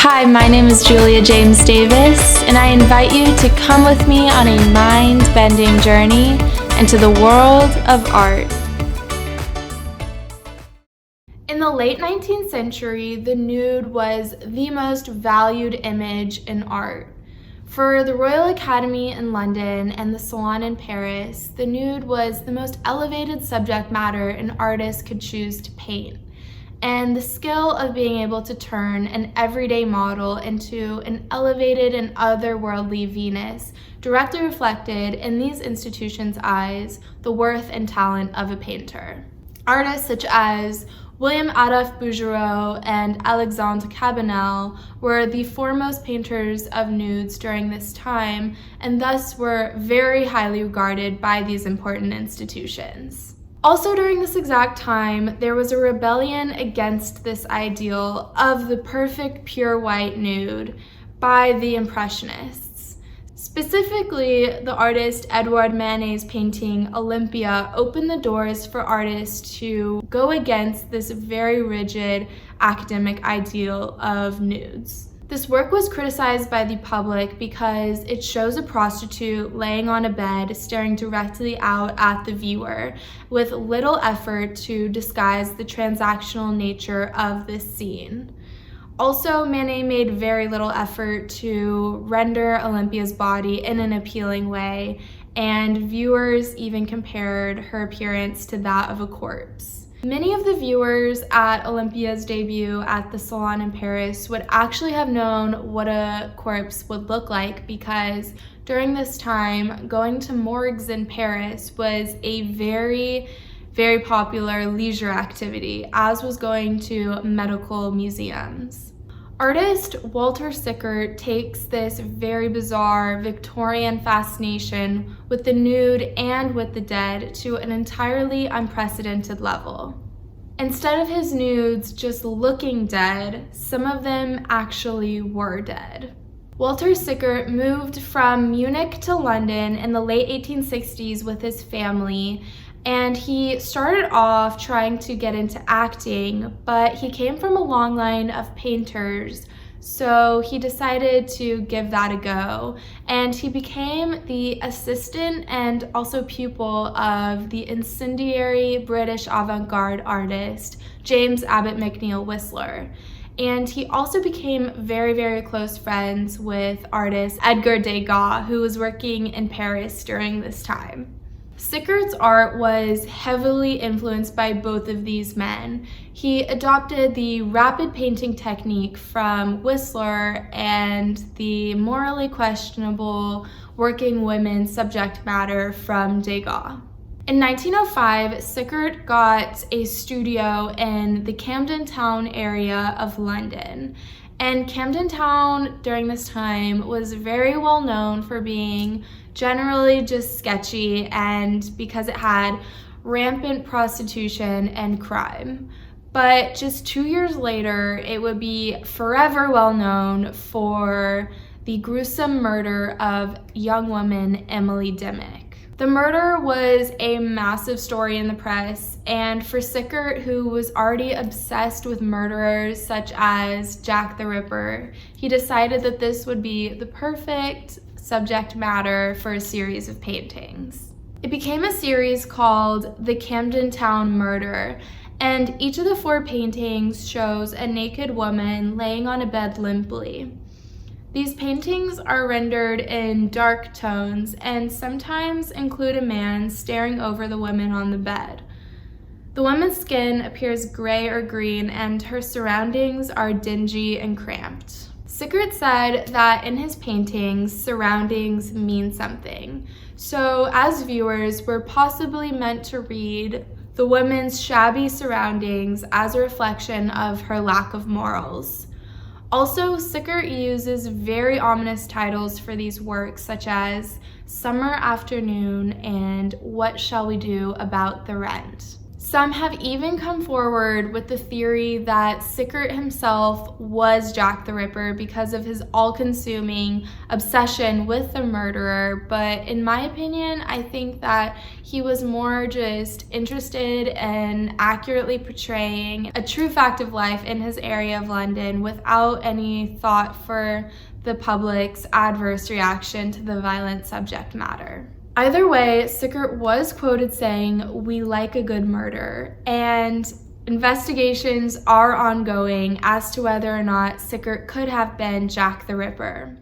Hi, my name is Julia James Davis, and I invite you to come with me on a mind-bending journey into the world of art. In the late 19th century, the nude was the most valued image in art. For the Royal Academy in London and the Salon in Paris, the nude was the most elevated subject matter an artist could choose to paint. And the skill of being able to turn an everyday model into an elevated and otherworldly Venus directly reflected in these institutions' eyes the worth and talent of a painter. Artists such as William-Adolphe Bouguereau and Alexandre Cabanel were the foremost painters of nudes during this time, and thus were very highly regarded by these important institutions. Also during this exact time, there was a rebellion against this ideal of the perfect pure white nude by the Impressionists. Specifically, the artist Edouard Manet's painting Olympia opened the doors for artists to go against this very rigid academic ideal of nudes. This work was criticized by the public because it shows a prostitute laying on a bed staring directly out at the viewer with little effort to disguise the transactional nature of this scene. Also, Manet made very little effort to render Olympia's body in an appealing way, and viewers even compared her appearance to that of a corpse. Many of the viewers at Olympia's debut at the Salon in Paris would actually have known what a corpse would look like because during this time, going to morgues in Paris was a very popular leisure activity, as was going to medical museums. Artist Walter Sickert takes this very bizarre Victorian fascination with the nude and with the dead to an entirely unprecedented level. Instead of his nudes just looking dead, some of them actually were dead. Walter Sickert moved from Munich to London in the late 1860s with his family, and he started off trying to get into acting, but he came from a long line of painters, so he decided to give that a go, and he became the assistant and also pupil of the incendiary British avant-garde artist James Abbott McNeill Whistler. And he also became very close friends with artist Edgar Degas, who was working in Paris during this time. Sickert's art was heavily influenced by both of these men. He adopted the rapid painting technique from Whistler and the morally questionable working women subject matter from Degas. In 1905, Sickert got a studio in the Camden Town area of London. And Camden Town during this time was very well known for being generally just sketchy and because it had rampant prostitution and crime. But just 2 years later, it would be forever well known for the gruesome murder of young woman Emily Dimmick. The murder was a massive story in the press, and for Sickert, who was already obsessed with murderers such as Jack the Ripper, he decided that this would be the perfect subject matter for a series of paintings. It became a series called The Camden Town Murder, and each of the 4 paintings shows a naked woman laying on a bed limply. These paintings are rendered in dark tones and sometimes include a man staring over the woman on the bed. The woman's skin appears gray or green and her surroundings are dingy and cramped. Sickert said that in his paintings, surroundings mean something. So as viewers, we're possibly meant to read the woman's shabby surroundings as a reflection of her lack of morals. Also, Sickert uses very ominous titles for these works such as Summer Afternoon and What Shall We Do About the Rent? Some have even come forward with the theory that Sickert himself was Jack the Ripper because of his all-consuming obsession with the murderer, but in my opinion, I think that he was more just interested in accurately portraying a true fact of life in his area of London without any thought for the public's adverse reaction to the violent subject matter. Either way, Sickert was quoted saying, "We like a good murder," and investigations are ongoing as to whether or not Sickert could have been Jack the Ripper.